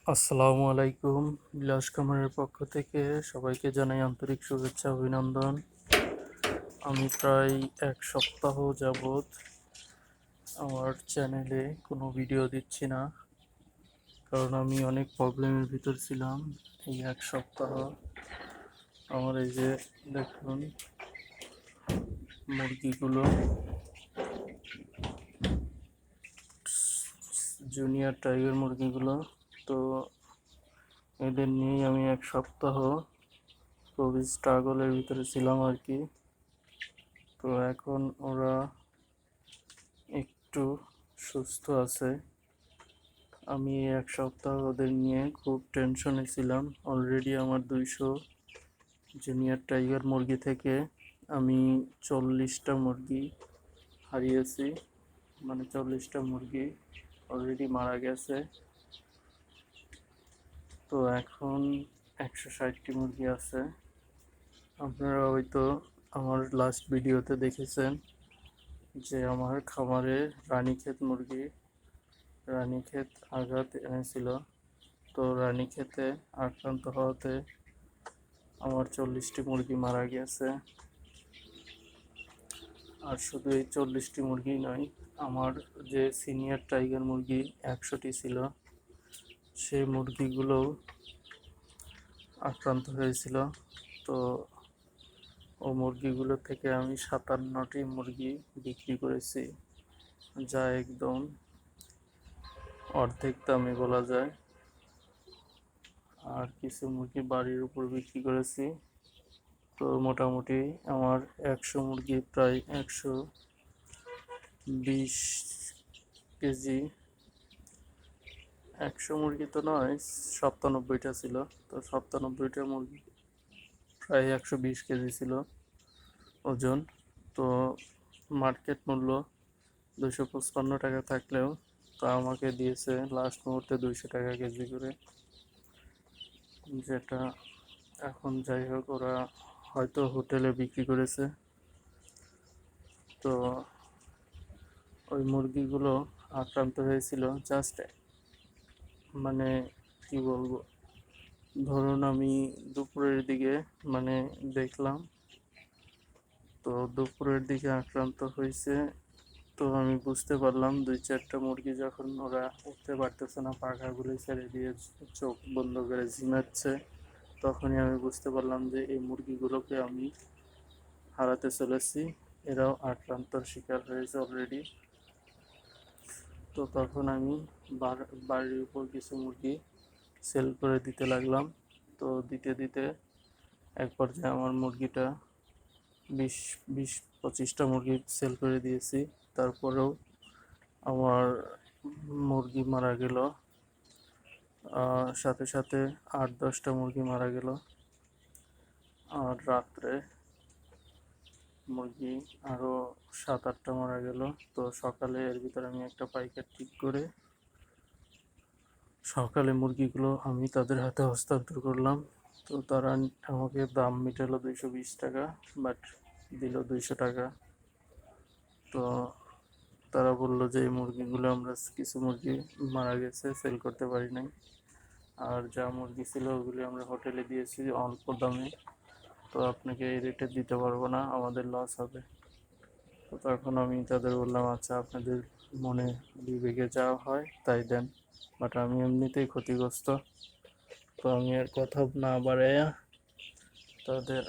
আসসালামু আলাইকুম। বিলাস কামারের পক্ষ থেকে সবাইকে জানাই আন্তরিক শুভেচ্ছা অভিনন্দন। আমি প্রায় এক সপ্তাহ যাবৎ আমার চ্যানেলে কোনো ভিডিও দিচ্ছি না, কারণ আমি অনেক প্রবলেমের ভিতর ছিলাম। এই এক সপ্তাহ আমার এই যে দেখুন মুরগিগুলো, জুনিয়র টাইগার মুরগিগুলো, তো এদের নিয়েই আমি এক সপ্তাহ খুবই স্ট্রাগলের ভিতরে ছিলাম আর কি। তো এখন ওরা একটু সুস্থ আছে। আমি এক সপ্তাহ ওদের নিয়ে খুব টেনশনে ছিলাম। অলরেডি আমার 200 জুনিয়র টাইগার মুরগি থেকে আমি 40টা মুরগি হারিয়েছি, মানে 40টা মুরগি অলরেডি মারা গেছে। তো এখন 160টি মুরগি আছে। আপনারা হয়তো আমার লাস্ট ভিডিওতে দেখেছেন যে আমার খামারে রানীক্ষেত আঘাত এনেছিল। তো রানীক্ষেতে আক্রান্ত হওয়াতে আমার 40টি মুরগি মারা গেছে। আর শুধু এই 40টি মুরগি নয়, আমার যে সিনিয়র টাইগার মুরগি 100টি ছিল, সেই মুরগিগুলোও আক্রান্ত হয়েছিল। তো ও মুরগিগুলো থেকে আমি 57টি মুরগি বিক্রি করেছি, যা একদম অর্ধেক দামে বলা যায়। আর কিছু মুরগি বাড়ির উপর বিক্রি করেছি। তো মোটামুটি আমার 100 মুরগি প্রায় 120 কেজি, 100 মুরগি তো নয়, 97টা ছিল। তো 97টা মুরগি প্রায় 120 কেজি ছিল ওজন। তো মার্কেট মূল্য 255 টাকা থাকলেও তা আমাকে দিয়েছে লাস্ট মুহূর্তে 200 টাকা কেজি করে, যেটা এখন যাই হোক ওরা হয়তো হোটেলে বিক্রি করেছে। তো ওই মুরগিগুলো আক্রান্ত হয়েছিল জাস্ট, মানে কি বলবো, ধরুন আমি দুপুরের দিকে মানে দেখলাম, তো দুপুরের দিকে আক্রান্ত হয়েছে। তো আমি বুঝতে পারলাম 2-4টা মুরগি যখন ওরা উঠতে পারতেছে না, পাখাগুলি ছেড়ে দিয়ে চোখ বন্ধ করে ঝিমাচ্ছে, তখনই আমি বুঝতে পারলাম যে এই মুরগিগুলোকে আমি হারাতে চলেছি। এরাও আক্রান্তর শিকার হয়েছে অলরেডি। তো তখন আমি বাড়ির উপর কিছু মুরগি সেল করে দিতে লাগলাম। তো দিতে দিতে এক পর্যায়ে আমার মুরগিটা 20-25টা মুরগি সেল করে দিয়েছি। তারপরেও আমার মুরগি মারা গেল, সাথে সাথে 8-10টা মুরগি মারা গেল। আর রাত্রে মুরগি আরও 7-8টা মারা গেল। তো সকালে এর ভিতরে আমি একটা পাইকার ঠিক করে সকালে মুরগিগুলো আমি তাদের হাতে হস্তান্তর করলাম। তো তারা আমাকে দাম মিটালো 220 টাকা, বাট দিল 200 টাকা। তো তারা বললো যে এই মুরগিগুলো আমরা কিছু মুরগি মারা গেছে, সেল করতে পারি নাই। আর যা মুরগি ছিল ওগুলি আমরা হোটেলে দিয়েছি অল্প দামে, তো আপনাকে এই রেটে দিতে পারবো না, আমাদের লস হবে। তো তখন আমি তাদের বললাম, আচ্ছা আপনাদের মনে বিবেকে যা হয় তাই দেন, বাট আমি এমনিতেই ক্ষতিগ্রস্ত। তো আমি আর কথা না বাড়াইয়া তাদের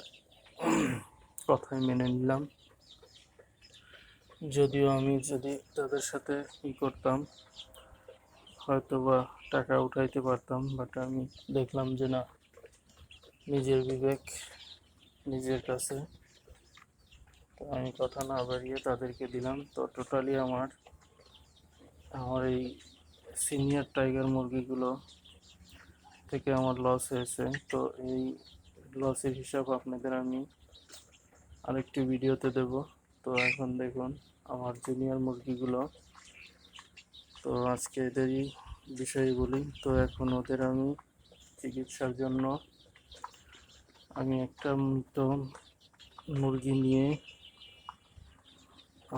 কথাই মেনে নিলাম। যদিও আমি যদি তাদের সাথে করতাম হয়তো বা টাকা উঠাইতে পারতাম, বাট আমি দেখলাম যে না, নিজের বিবেক নিজের কাছে। তো আমি কথা না বাড়িয়ে তাদেরকে দিলাম। তো টোটালি আমার আমার এই সিনিয়র টাইগার মুরগিগুলো থেকে আমার লস হয়েছে। তো এই লসের হিসাব আপনাদের আমি আরেকটি ভিডিওতে দেব। তো এখন দেখুন আমার জুনিয়র মুরগিগুলো। তো আজকে এদেরই বিষয়ে বলি। তো এখন ওদের আমি চিকিৎসার জন্য আমি একটা মৃত মুরগি নিয়ে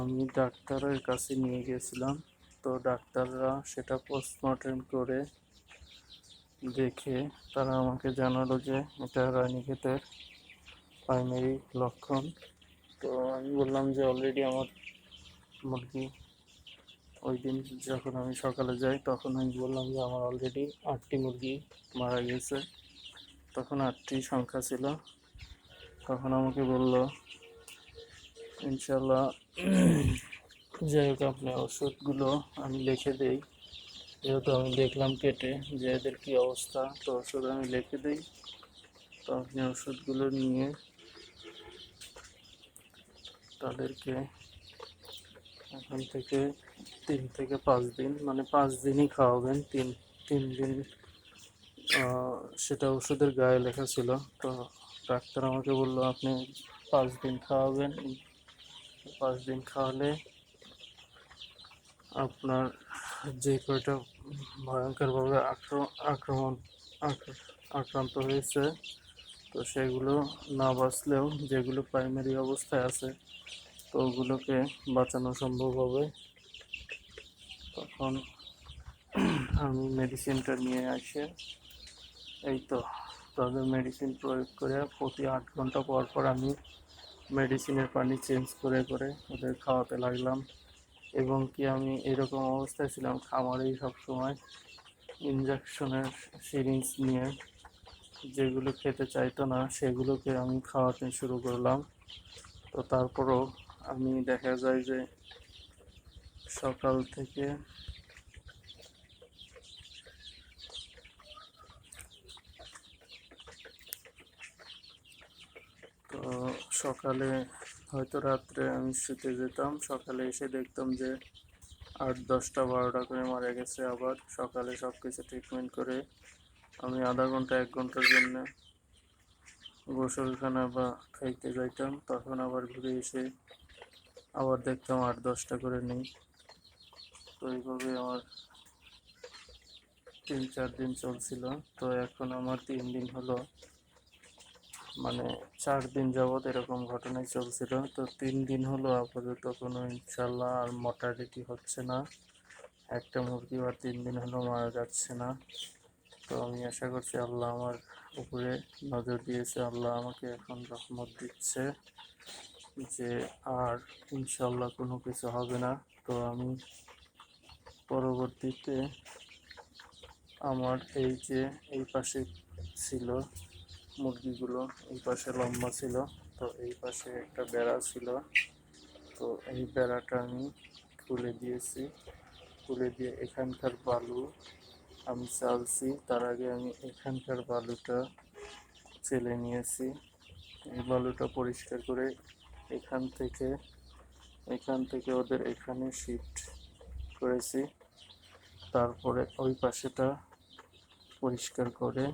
আমি ডাক্তারের কাছে নিয়ে গেছিলাম। তো ডাক্তাররা সেটা পোস্টমর্টেম করে দেখে তারা আমাকে জানালো যে এটা রানীক্ষেতের প্রাইমারি লক্ষণ। তো আমি বললাম যে অলরেডি আমার মুরগি, ওই দিন যখন আমি সকালে যাই তখন আমি বললাম যে আমার অলরেডি 8টি মুরগি মারা গেছে। তখন 8টি সংখ্যা ছিল। তখন আমাকে বলল ইনশাল্লাহ যাই হোক আপনার ওষুধগুলো আমি লিখে দিই, যেহেতু আমি দেখলাম কেটে যে এদের কী অবস্থা, তো ওষুধ আমি লিখে দিই। তো আপনি ওষুধগুলো নিয়ে তাদেরকে এখন থেকে 3 থেকে 5 দিন, মানে 5 দিনই খাওয়াবেন। তিন দিন সেটা ওষুধের গায়ে লেখা ছিল। তো ডাক্তার আমাকে বললো আপনি 5 দিন খাওয়াবেন। 5 দিন খাওয়ালে আপনার যে কয়টা ভয়ঙ্করভাবে আক্রান্ত হয়েছে, তো সেগুলো না বাঁচলেও যেগুলো প্রাইমারি অবস্থায় আছে তো ওগুলোকে বাঁচানো সম্ভব হবে। তখন আমি মেডিসিনটা নিয়ে আসে এই তো তাদের মেডিসিন প্রয়োগ করে প্রতি 8 ঘন্টা পর পর আমি মেডিসিনের পানি চেঞ্জ করে করে ওদের খাওয়াতে লাগলাম। এবং কি আমি এরকম অবস্থায় ছিলাম, খামারেই সবসময় ইনজেকশনের সিরিঞ্জ নিয়ে যেগুলো খেতে চাইতো না সেগুলোকে আমি খাওয়াতে শুরু করলাম। তো তারপরও আমি দেখা যায় যে সকাল থেকে তো সকালে হয়তো রাত্রে আমি শুতে যেতাম, সকালে এসে দেখতাম যে 8, 10টা, 12টা করে মারা গেছে। আবার সকালে সব কিছু ট্রিটমেন্ট করে আমি আধা ঘন্টা 1 ঘন্টার জন্য গোসলখানা বা খাইতে যাইতাম, তখন আবার ঘুরে এসে আবার দেখতাম 8, 10টা করে নেই। তো এইভাবে আমার 3-4 দিন চলছিল। তো এখন আমার 3 দিন হলো, মানে 4 দিন যাবৎ এরকম ঘটনাই চলছিল। তো 3 দিন হলো আপাতত কোনো ইনশাল্লাহ আর মর্টালিটি হচ্ছে না। একটা মুরগি আর 3 দিন হলো মারা যাচ্ছে না। তো আমি আশা করছি আল্লাহ আমার উপরে নজর দিয়েছে, আল্লাহ আমাকে এখন রহমত দিচ্ছে যে আর ইনশাল্লাহ কোনো কিছু হবে না। তো আমি পরবর্তীতে আমার এই যে এই পাশে ছিল মুরগিগুলো, এই পাশে লম্বা ছিল, তো এই পাশে একটা বেড়া ছিল। তো এই বেড়াটা আমি খুলে দিয়েছি, খুলে দিয়ে এখানকার বালু আমি চালছি। তার আগে আমি এখানকার বালুটা চেলে নিয়েছি। এই বালুটা পরিষ্কার করে এখান থেকে ওদের এখানে শিফট করেছি। তারপরে ওই পাশেটা পরিষ্কার করে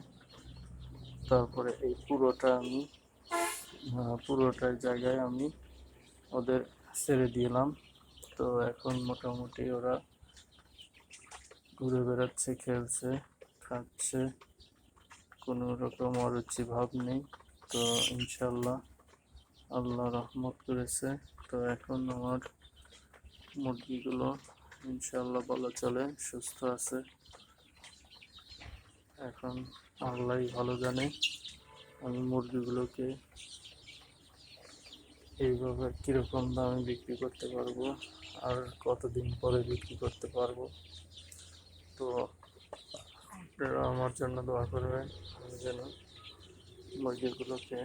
তারপরে এই পুরোটার জায়গায় আমি ওদের ছেড়ে দিলাম। তো এখন মোটামুটি ওরা ঘুরে বেড়াচ্ছে, খেলছে, খাচ্ছে, কোনো রকম অরুচি ভাব নেই। তো ইনশাল্লাহ আল্লাহ রহমত করেছে। তো এখন আমার মুরগিগুলো ইনশাল্লাহ বলা চলে সুস্থ আছে। এখন আল্লাহই ভালো জানে আমি মুরগিগুলোকে এইভাবে কীরকম দামে বিক্রি করতে পারবো, আর কতদিন পরে বিক্রি করতে পারবো। তো আপনারা আমার জন্য দোয়া করবেন আমি যেন মুরগিগুলোকে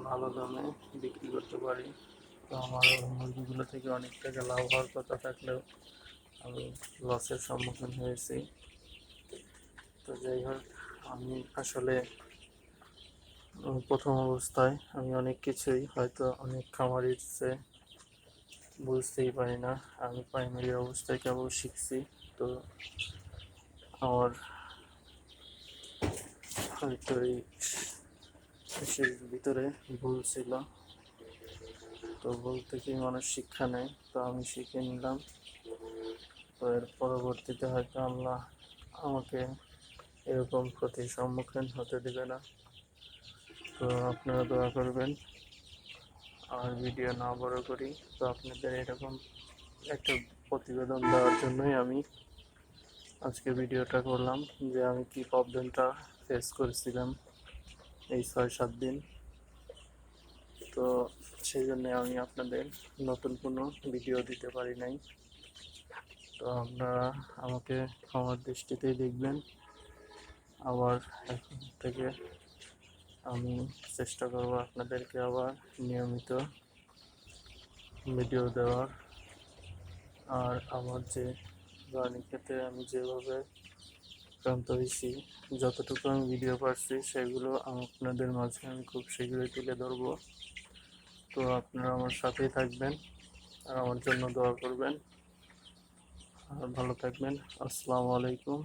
ভালো দামে বিক্রি করতে পারি। তো আমার মুরগিগুলো থেকে অনেক টাকা লাভ হওয়ার কথা থাকলেও আমি লসের সম্মুখীন হয়েছি। তো যাই হোক, আমি আসলে প্রথম অবস্থায় আমি অনেক কিছুই হয়তো অনেক খামারির চেয়ে বুঝতেই পারি না। আমি প্রাইমারি অবস্থায় কেবল শিখছি। তো আমার হয়তো এই দেশের ভিতরে ভুল ছিল, তো ভুল থেকেই মানুষ শিক্ষা নেয়। তো আমি শিখে নিলাম। তো এর পরবর্তীতে হয়তো আল্লাহ আমাকে এরকম ক্ষতির সম্মুখীন হতে দেবে না। তো আপনারা দোয়া করবেন। আর ভিডিও না বড় করি, তো আপনাদের এরকম একটা প্রতিবেদন দেওয়ার জন্যই আমি আজকে ভিডিওটা করলাম, যে আমি কি প্রবলেমটা ফেস করেছিলাম এই 6-7 দিন। তো সেই জন্য আমি আপনাদের নতুন কোনো ভিডিও দিতে পারি নাই। তো আপনারা আমাকে ক্ষমার দৃষ্টিতেই দেখবেন। আবার এখন থেকে আমি চেষ্টা করব আপনাদেরকে আবার নিয়মিত ভিডিও দেওয়ার। আর আমার যে রানীক্ষেতে আমি যেভাবে আক্রান্ত হয়েছি, যতটুকু আমি ভিডিও পাচ্ছি সেগুলো আপনাদের মাঝে আমি খুব শীঘ্রই তুলে ধরবো। তো আপনারা আমার সাথেই থাকবেন আর আমার জন্য দোয়া করবেন। আর ভালো থাকবেন। আসসালামু আলাইকুম।